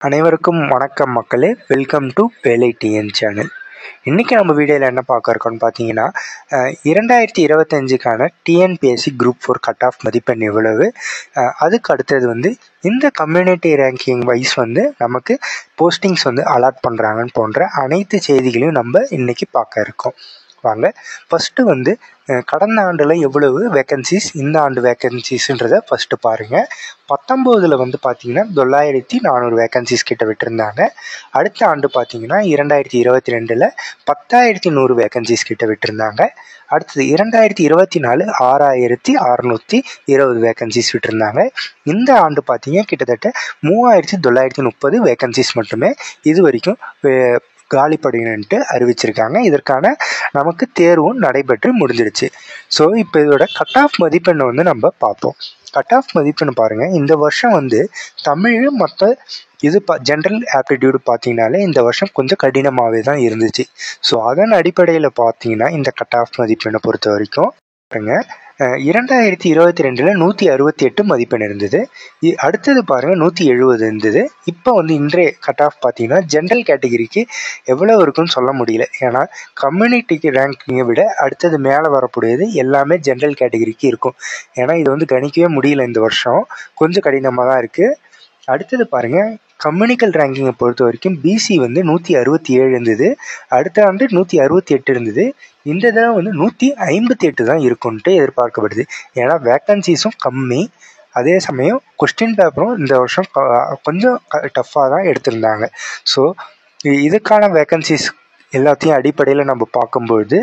அனைவருக்கும் வணக்கம் மக்களே, வெல்கம் டு வேலை டிஎன் சேனல். இன்றைக்கி நம்ம வீடியோவில் என்ன பார்க்க இருக்கோம்னு பார்த்தீங்கன்னா, 2025க்கான டிஎன்பிஎஸ்சி குரூப் 4 கட் ஆஃப் மதிப்பெண் எவ்வளவு, அதுக்கு அடுத்தது இந்த கம்யூனிட்டி ரேங்கிங் வைஸ் நமக்கு போஸ்டிங்ஸ் அலாட் பண்ணுறாங்கன்னு போன்ற அனைத்து செய்திகளையும் நம்ம இன்றைக்கி பார்க்க இருக்கோம். வாங்க ஃபஸ்ட்டு கடந்த ஆண்டில் எவ்வளவு வேக்கன்சிஸ், இந்த ஆண்டு வேக்கன்சிஸ்ன்றதை ஃபஸ்ட்டு பாருங்கள். 19 பார்த்தீங்கன்னா 9400 வேக்கன்சிஸ் கிட்ட விட்டுருந்தாங்க. அடுத்த ஆண்டு பார்த்தீங்கன்னா 2022 10,100 வேக்கன்சிஸ் கிட்ட விட்டுருந்தாங்க. அடுத்தது 2024 6620 வேக்கன்சிஸ் விட்டுருந்தாங்க. இந்த ஆண்டு பார்த்தீங்கன்னா கிட்டத்தட்ட 3930 வேக்கன்சிஸ் மட்டுமே இது வரைக்கும் காலிப்படையின்ட்டு அறிவிச்சிருக்காங்க. இதற்கான நமக்கு தேர்வும் நடைபெற்று முடிஞ்சிடுச்சு. ஸோ இப்போ இதோட கட் ஆஃப் மதிப்பெண்ணை நம்ம பார்ப்போம். கட் ஆஃப் மதிப்பெண் பாருங்கள். இந்த வருஷம் தமிழ் மற்ற ஜென்ரல் ஆப்டிடியூடு பார்த்தீங்கன்னாலே இந்த வருஷம் கொஞ்சம் கடினமாகவே தான் இருந்துச்சு. ஸோ அதன் அடிப்படையில் பார்த்தீங்கன்னா இந்த கட் ஆஃப் மதிப்பெண்ணை பொறுத்த வரைக்கும் பாருங்கள், 2022 168 மதிப்பெண் இருந்தது. அடுத்தது பாருங்கள் 170 இருந்தது. இப்போ இன்றைய கட் ஆஃப் பார்த்தீங்கன்னா ஜென்ரல் கேட்டகிரிக்கு எவ்வளோ இருக்குன்னு சொல்ல முடியல. ஏன்னா கம்யூனிட்டிக்கு ரேங்கிங்கை விட அடுத்தது மேலே வரக்கூடியது எல்லாமே ஜென்ரல் கேட்டகிரிக்கு இருக்கும். ஏன்னா இது கணிக்கவே முடியல, இந்த வருஷம் கொஞ்சம் கடினமாக தான் இருக்குது. அடுத்தது பாருங்கள், கம்யூனிக்கல் ரேங்கிங்கை பொறுத்த வரைக்கும் பிசி 167 இருந்தது. அடுத்த ஆண்டு 168 இருந்தது. இந்த தடவை 158 தான் இருக்குன்ட்டு எதிர்பார்க்கப்படுது. ஏன்னா வேக்கன்சிஸும் கம்மி, அதே சமயம் கொஸ்டின் பேப்பரும் இந்த வருஷம் கொஞ்சம் டஃப்பாக தான் எடுத்திருந்தாங்க. ஸோ இதுக்கான வேக்கன்சிஸ் எல்லாத்தையும் அடிப்படையில் நம்ம பார்க்கும்பொழுது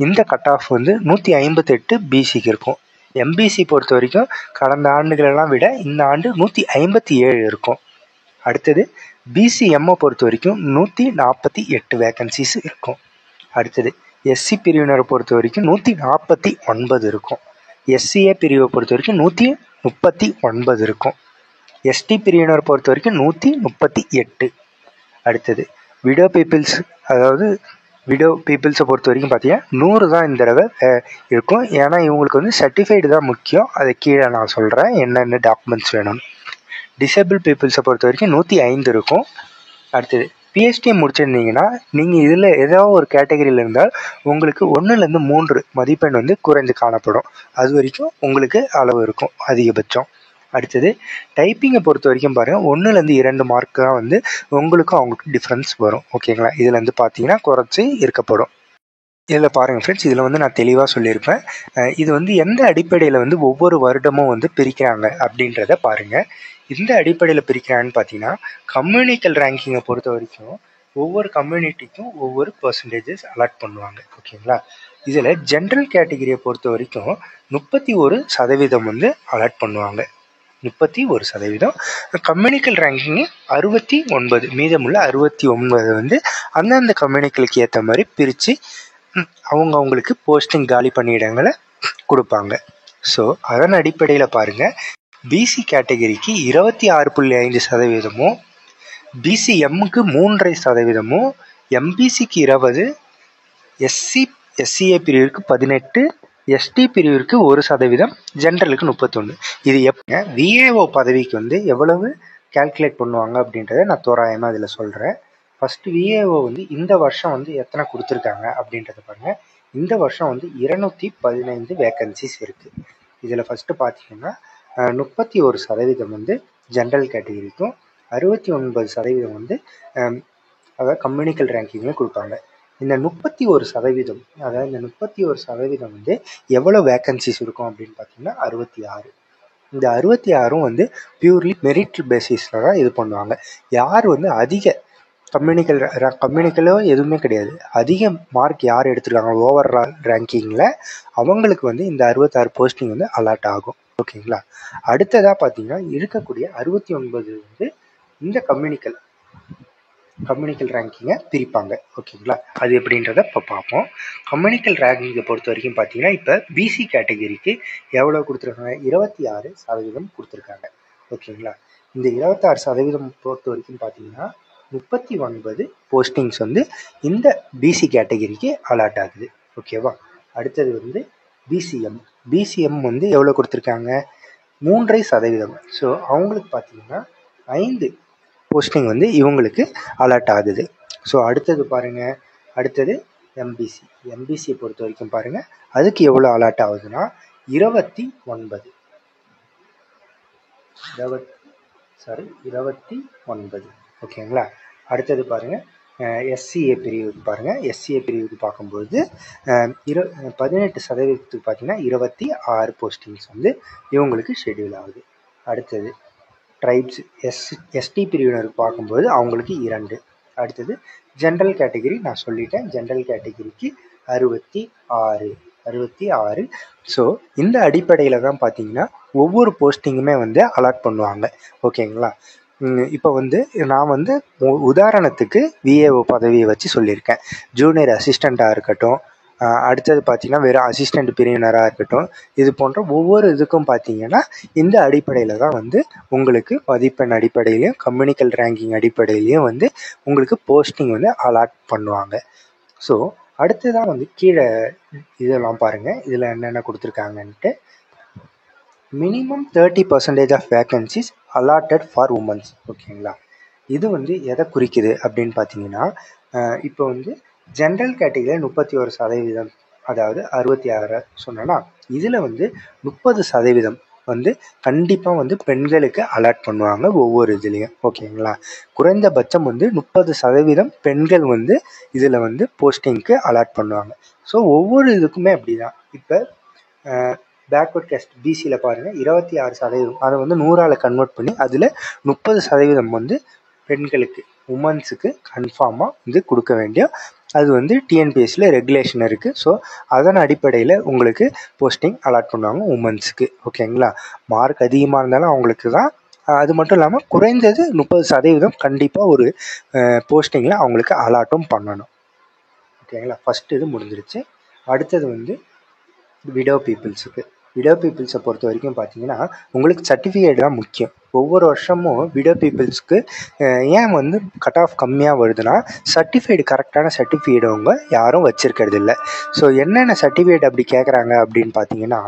இந்த கட் ஆஃப் 158 பிசிக்கு இருக்கும். எம்பிசி பொறுத்த வரைக்கும் கடந்த ஆண்டுகளெல்லாம் விட இந்த ஆண்டு 157 இருக்கும். அடுத்தது பிசிஎம்மை பொறுத்த வரைக்கும் 148 வேக்கன்சிஸ் இருக்கும். அடுத்தது எஸ்சி பிரிவினரை பொறுத்த வரைக்கும் 149 இருக்கும். எஸ்சிஏ பிரிவை பொறுத்த வரைக்கும் 139 இருக்கும். எஸ்டி பிரிவினரை பொறுத்த வரைக்கும் 138. அடுத்தது விடோ பீப்புள்ஸ், அதாவது விடோ பீப்புள்ஸை பொறுத்த வரைக்கும் பார்த்தீங்கன்னா 100 தான் இந்த தடவை இருக்கும். ஏன்னா இவங்களுக்கு சர்டிஃபைடு தான் முக்கியம். அதை கீழே நான் சொல்கிறேன் என்னென்ன டாக்குமெண்ட்ஸ் வேணும்னு. டிசேபிள் பீப்புள்ஸை பொறுத்த வரைக்கும் 105 இருக்கும். அடுத்தது பிஹெச்டி முடிச்சிருந்தீங்கன்னா நீங்கள் இதில் ஏதாவது ஒரு கேட்டகரியில் இருந்தால் உங்களுக்கு 1லேருந்து 3 மதிப்பெண் குறைந்து காணப்படும். அது வரைக்கும் உங்களுக்கு அளவு இருக்கும் அதிகபட்சம். அடுத்தது டைப்பிங்கை பொறுத்த வரைக்கும் பாருங்கள், 1லேருந்து 2 மார்க் தான் உங்களுக்கும் அவங்களுக்கும் டிஃப்ரென்ஸ் வரும். ஓகேங்களா? இதில் பார்த்தீங்கன்னா குறைச்சி இருக்கப்படும். இதில் பாருங்கள் ஃப்ரெண்ட்ஸ், இதில் நான் தெளிவாக சொல்லியிருப்பேன். இது எந்த அடிப்படையில் ஒவ்வொரு வருடமும் பிரிக்கிறாங்க அப்படின்றத பாருங்கள். இந்த அடிப்படையில் பிரிக்கிறான்னு பார்த்தீங்கன்னா, கம்யூனிக்கல் ரேங்கிங்கை பொறுத்த வரைக்கும் ஒவ்வொரு கம்யூனிட்டிக்கும் ஒவ்வொரு பர்சன்டேஜஸ் அலாட் பண்ணுவாங்க. ஓகேங்களா? இதில் ஜென்ரல் கேட்டகிரியை பொறுத்த வரைக்கும் 31% அலாட் பண்ணுவாங்க. 31%. கம்யூனிக்கல் ரேங்கிங்கு 69, மீதமுள்ள 69 அந்தந்த கம்யூனிக்கலுக்கு ஏற்ற மாதிரி பிரித்து அவங்களுக்கு போஸ்டிங் காலி பணியிடங்களை கொடுப்பாங்க. ஸோ அதன் அடிப்படையில் பாருங்கள், பிசி கேட்டகிரிக்கு 26.5%, பிசிஎம்முக்கு 3.5%, எம்பிசிக்கு 20%, எஸ்சிஏ பிரிவிற்கு 18%, எஸ்டி பிரிவிற்கு 1%, ஜென்ரலுக்கு 31%. இது எப்போ விஏஓ பதவிக்கு எவ்வளவு கால்குலேட் பண்ணுவாங்க அப்படின்றத நான் தோராயமாக இதில் சொல்கிறேன். ஃபஸ்ட்டு விஏஓ இந்த வருஷம் எத்தனை கொடுத்துருக்காங்க அப்படின்றத பாருங்கள். இந்த வருஷம் 215 வேக்கன்சிஸ் இருக்குது. இதில் ஃபஸ்ட்டு பார்த்தீங்கன்னா 31% ஜென்ரல் கேட்டகிரிக்கும் 69% அதாவது கம்யூனிக்கல் ரேங்கிங்கும் கொடுப்பாங்க. இந்த 31%, அதாவது இந்த 31% எவ்வளோ வேக்கன்சிஸ் இருக்கும் அப்படின்னு பார்த்தீங்கன்னா 66. இந்த 66ம் பியூர்லி மெரிட் பேசிஸில் தான் இது பண்ணுவாங்க. யார் அதிக கம்யூனிக்கலோ எதுவுமே கிடையாது, அதிக மார்க் யார் எடுத்துருக்காங்க ஓவரால் ரேங்கிங்கில் அவங்களுக்கு இந்த 66 போஸ்டிங் அலாட் ஆகும். ஓகேங்களா? அடுத்ததாக பார்த்தீங்கன்னா இருக்கக்கூடிய 69 இந்த கம்யூனிக்கல் ரேங்கிங்கை பிரிப்பாங்க. ஓகேங்களா? அது எப்படின்றத இப்போ பார்ப்போம். கம்யூனிக்கல் ரேங்கிங்கை பொறுத்த வரைக்கும் பார்த்தீங்கன்னா இப்போ பிசி கேட்டகிரிக்கு எவ்வளோ கொடுத்துருக்காங்க, 26% கொடுத்துருக்காங்க. ஓகேங்களா? இந்த 26% பொறுத்த வரைக்கும் பார்த்தீங்கன்னா 39 போஸ்டிங்ஸ் இந்த பிசி கேட்டகிரிக்கு அலாட் ஆகுது. ஓகேவா? அடுத்தது பிசிஎம் எவ்வளோ கொடுத்துருக்காங்க, 3.5%. ஸோ அவங்களுக்கு பார்த்தீங்கன்னா 5 போஸ்டிங் வந்து இவங்களுக்கு அலாட் ஆகுது. ஸோ அடுத்தது பாருங்கள், அடுத்தது எம்பிசி. எம்பிசியை பொறுத்த வரைக்கும் பாருங்கள், அதுக்கு எவ்வளோ அலாட் ஆகுதுன்னா 29. ஓகேங்களா. அடுத்தது பாருங்கள் எஸ்சிஏ பிரிவுக்கு பாருங்கள். எஸ்சிஏ பிரிவுக்கு பார்க்கும்போது 18% பார்த்தீங்கன்னா 26 போஸ்டிங்ஸ் வந்து இவங்களுக்கு ஷெட்யூல் ஆகுது. அடுத்தது ட்ரைப்ஸ் எஸ்டி பிரிவினருக்கு பார்க்கும்போது அவங்களுக்கு 2. அடுத்தது ஜென்ரல் கேட்டகிரி நான் சொல்லிட்டேன், ஜென்ரல் கேட்டகிரிக்கு 66. ஸோ இந்த அடிப்படையில் தான் பார்த்தீங்கன்னா ஒவ்வொரு போஸ்டிங்குமே வந்து அலாட் பண்ணுவாங்க. ஓகேங்களா. இப்போ வந்து நான் வந்து உதாரணத்துக்கு விஏஓ பதவியை வச்சு சொல்லியிருக்கேன். ஜூனியர் அசிஸ்டண்ட்டாக இருக்கட்டும், அடுத்தது பார்த்தீங்கன்னா வெறும் அசிஸ்டண்ட் பிரிவினராக இருக்கட்டும், இது போன்ற ஒவ்வொரு இதுக்கும் பார்த்தீங்கன்னா இந்த அடிப்படையில் தான் வந்து உங்களுக்கு மதிப்பெண் அடிப்படையிலையும் கம்யூனிக்கல் ரேங்கிங் அடிப்படையிலையும் வந்து உங்களுக்கு போஸ்டிங் வந்து அலாட் பண்ணுவாங்க. ஸோ அடுத்ததான் வந்து கீழே இதெல்லாம் பாருங்கள், இதில் என்னென்ன கொடுத்துருக்காங்கன்ட்டு. Minimum 30% off vacancies allotted for womens. ஓகேங்களா. இது வந்து எதை குறிக்குது அப்படின்னு பார்த்தீங்கன்னா, இப்போ வந்து ஜென்ரல் கேட்டகிரியில் 31%, அதாவது 66 சொன்னோன்னா, இதில் வந்து 30% வந்து கண்டிப்பாக வந்து பெண்களுக்கு அலாட் பண்ணுவாங்க ஒவ்வொரு இதுலேயும். ஓகேங்களா. குறைந்தபட்சம் வந்து 30% பெண்கள் வந்து இதில் வந்து போஸ்டிங்க்கு அலாட் பண்ணுவாங்க. ஸோ ஒவ்வொரு இதுக்குமே அப்படி தான். இப்போ பேக்வர்ட் கேஸ்ட் பிசியில் பாருங்கள் 26%, அதை வந்து 100ஆல் கன்வெர்ட் பண்ணி அதில் 30% வந்து பெண்களுக்கு உமன்ஸுக்கு கன்ஃபார்மாக வந்து கொடுக்க வேண்டிய அது வந்து டிஎன்பிஎஸ்சியில் ரெகுலேஷன் இருக்குது. ஸோ அதன் அடிப்படையில் உங்களுக்கு போஸ்டிங் அலாட் பண்ணுவாங்க உமன்ஸுக்கு. ஓகேங்களா. மார்க் அதிகமாக இருந்தாலும் அவங்களுக்கு தான். அது மட்டும் இல்லாமல் குறைந்தது 30% கண்டிப்பாக ஒரு போஸ்டிங்கில் அவங்களுக்கு அலாட்டும் பண்ணணும். ஓகேங்களா. ஃபஸ்ட்டு இது முடிஞ்சிருச்சு. அடுத்தது வந்து விடோ பீப்புள்ஸுக்கு. விடோ பீப்புள்ஸை பொறுத்த வரைக்கும் பார்த்தீங்கன்னா உங்களுக்கு சர்டிஃபிகேட் தான் முக்கியம். ஒவ்வொரு வருஷமும் விடோ பீப்புள்ஸ்க்கு ஏன் வந்து கட் ஆஃப் கம்மியாக வருதுன்னா, சர்டிஃபைடு கரெக்டான சர்டிஃபிகேட் அவங்க யாரும் வச்சுருக்கிறது இல்லை. ஸோ என்னென்ன சர்டிஃபிகேட் அப்படி கேட்குறாங்க அப்படின்னு பார்த்தீங்கன்னா,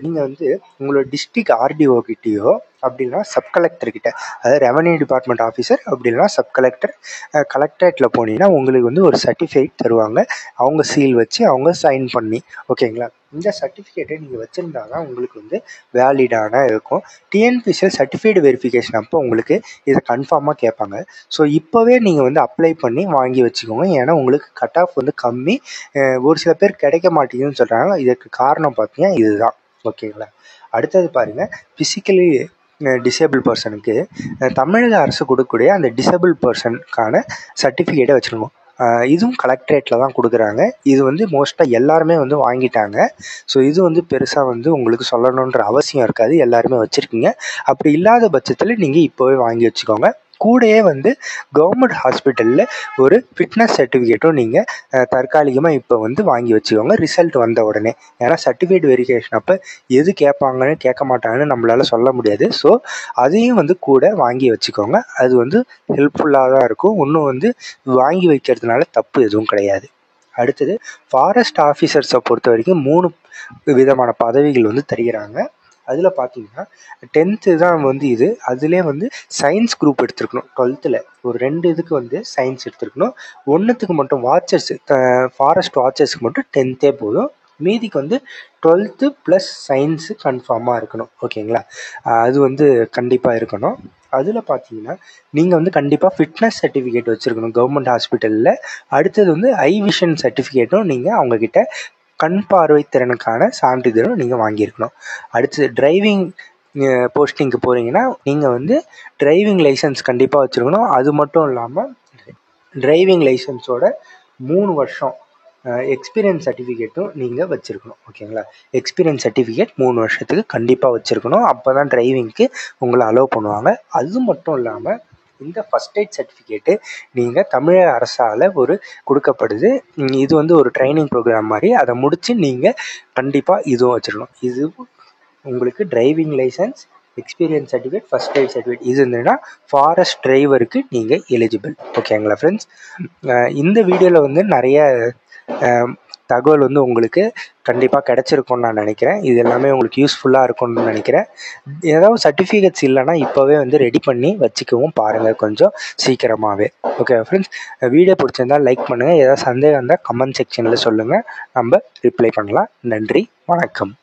நீங்கள் வந்து உங்களோட டிஸ்ட்ரிக்ட் ஆர்டிஓ கிட்டேயோ அப்படின்னா சப் கலெக்டர்கிட்ட, அதாவது ரெவன்யூ டிபார்ட்மெண்ட் ஆஃபீஸர் அப்படி இல்லைனா சப் கலெக்டர், கலெக்டரேட்டில் போனீங்கன்னா உங்களுக்கு வந்து ஒரு சர்டிஃபிகேட் தருவாங்க, அவங்க சீல் வச்சு அவங்க சைன் பண்ணி. ஓகேங்களா. இந்த சர்டிஃபிகேட்டை நீங்கள் வச்சுருந்தா தான் உங்களுக்கு வந்து வேலிடான இருக்கும். டிஎன்பிஎஸ்சியில் சர்டிஃபிகேட் வெரிஃபிகேஷன் அப்போ உங்களுக்கு இதை கன்ஃபார்மாக கேட்பாங்க. ஸோ இப்போவே நீங்கள் வந்து அப்ளை பண்ணி வாங்கி வச்சுக்கோங்க. ஏன்னா உங்களுக்கு கட் ஆஃப் வந்து கம்மி, ஒரு சில பேர் கிடைக்க மாட்டேங்குதுன்னு சொல்கிறாங்க. இதற்கு காரணம் பார்த்தீங்கன்னா இதுதான். ஓகேங்களா. அடுத்தது பாருங்கள், ஃபிசிக்கலி டிசேபிள் பர்சனுக்கு தமிழக அரசு கொடுக்கக்கூடிய அந்த டிசேபிள் பர்சனுக்கான சர்டிஃபிகேட்டை வச்சுருக்கோம். இதுவும் கலெக்டரேட்டில் தான் கொடுக்குறாங்க. இது வந்து மோஸ்ட்டாக எல்லாருமே வந்து வாங்கிட்டாங்க. ஸோ இது வந்து பெருசாக வந்து உங்களுக்கு சொல்லணுன்ற அவசியம் இருக்காது, எல்லாருமே வச்சுருக்கீங்க. அப்படி இல்லாத பட்சத்தில் நீங்கள் இப்போவே வாங்கி வச்சுக்கோங்க. கூடயே வந்து கவர்மெண்ட் ஹாஸ்பிட்டலில் ஒரு ஃபிட்னஸ் சர்டிஃபிகேட்டும் நீங்கள் தற்காலிகமாக இப்போ வந்து வாங்கி வச்சுக்கோங்க ரிசல்ட் வந்த உடனே. ஏன்னா சர்டிஃபிகேட் வெரிஃபிகேஷன் அப்போ எது கேட்பாங்கன்னு கேட்க மாட்டாங்கன்னு நம்மளால் சொல்ல முடியாது. ஸோ அதையும் வந்து கூட வாங்கி வச்சுக்கோங்க. அது வந்து ஹெல்ப்ஃபுல்லாக தான் இருக்கும். இன்னும் வந்து வாங்கி வைக்கிறதுனால தப்பு எதுவும் கிடையாது. அடுத்தது ஃபாரஸ்ட் ஆஃபீஸர்ஸை பொறுத்த வரைக்கும் 3 விதமான பதவிகள் வந்து தருகிறாங்க. அதில் பார்த்தீங்கன்னா 10th தான் வந்து இது. அதிலே வந்து சயின்ஸ் குரூப் எடுத்துருக்கணும். 12th ஒரு 2 இதுக்கு வந்து சயின்ஸ் எடுத்துருக்கணும். ஒன்றுத்துக்கு மட்டும் வாட்சர்ஸ், ஃபாரஸ்ட் வாட்சர்ஸுக்கு மட்டும் 10th போதும். மீதிக்கு வந்து 12th ப்ளஸ் சயின்ஸு கன்ஃபார்மாக இருக்கணும். ஓகேங்களா. அது வந்து கண்டிப்பாக இருக்கணும். அதில் பார்த்தீங்கன்னா நீங்கள் வந்து கண்டிப்பாக ஃபிட்னஸ் சர்டிஃபிகேட் வச்சுருக்கணும் கவர்மெண்ட் ஹாஸ்பிட்டலில். அடுத்தது வந்து ஐ விஷன் சர்டிஃபிகேட்டும் நீங்கள் அவங்கக்கிட்ட கண் பார்வை திறனுக்கான சான்றிதழும் நீங்கள் வாங்கியிருக்கணும். அடுத்தது டிரைவிங் போஸ்டிங்க்கு போகிறீங்கன்னா நீங்கள் வந்து டிரைவிங் லைசன்ஸ் கண்டிப்பாக வச்சுருக்கணும். அது மட்டும் இல்லாமல் டிரைவிங் லைசன்ஸோட 3 வருஷம் எக்ஸ்பீரியன்ஸ் சர்டிஃபிகேட்டும் நீங்கள் வச்சுருக்கணும். ஓகேங்களா. எக்ஸ்பீரியன்ஸ் சர்டிஃபிகேட் 3 வருஷத்துக்கு கண்டிப்பாக வச்சுருக்கணும். அப்போ தான் டிரைவிங்க்கு உங்களை அலோவ் பண்ணுவாங்க. அது மட்டும் இல்லாமல் இந்த ஃபஸ்ட் எய்ட் சர்டிஃபிகேட்டு நீங்கள் தமிழக அரசால் ஒரு கொடுக்கப்படுது. இது வந்து ஒரு ட்ரைனிங் ப்ரோக்ராம் மாதிரி. அதை முடித்து நீங்கள் கண்டிப்பாக இதுவும் வச்சுருக்கணும். இது உங்களுக்கு driving licence, experience certificate, first aid certificate இது இருந்ததுன்னா ஃபாரஸ்ட் டிரைவருக்கு நீங்கள் எலிஜிபிள். ஓகேங்களா ஃப்ரெண்ட்ஸ். இந்த வீடியோவில் வந்து நிறைய தகவல் வந்து உங்களுக்கு கண்டிப்பாக கிடச்சிருக்கும்னு நான் நினைக்கிறேன். இது எல்லாமே உங்களுக்கு யூஸ்ஃபுல்லாக இருக்கும்னு நினைக்கிறேன். ஏதாவது சர்டிஃபிகேட்ஸ் இல்லைன்னா இப்போவே வந்து ரெடி பண்ணி வச்சுக்கவும் பாருங்கள் கொஞ்சம் சீக்கிரமாகவே. ஓகே ஃப்ரெண்ட்ஸ், வீடியோ பிடிச்சிருந்தால் லைக் பண்ணுங்கள். ஏதாவது சந்தேகம் இருந்தால் கமெண்ட் செக்ஷனில் சொல்லுங்கள், நம்ம ரிப்ளை பண்ணலாம். நன்றி, வணக்கம்.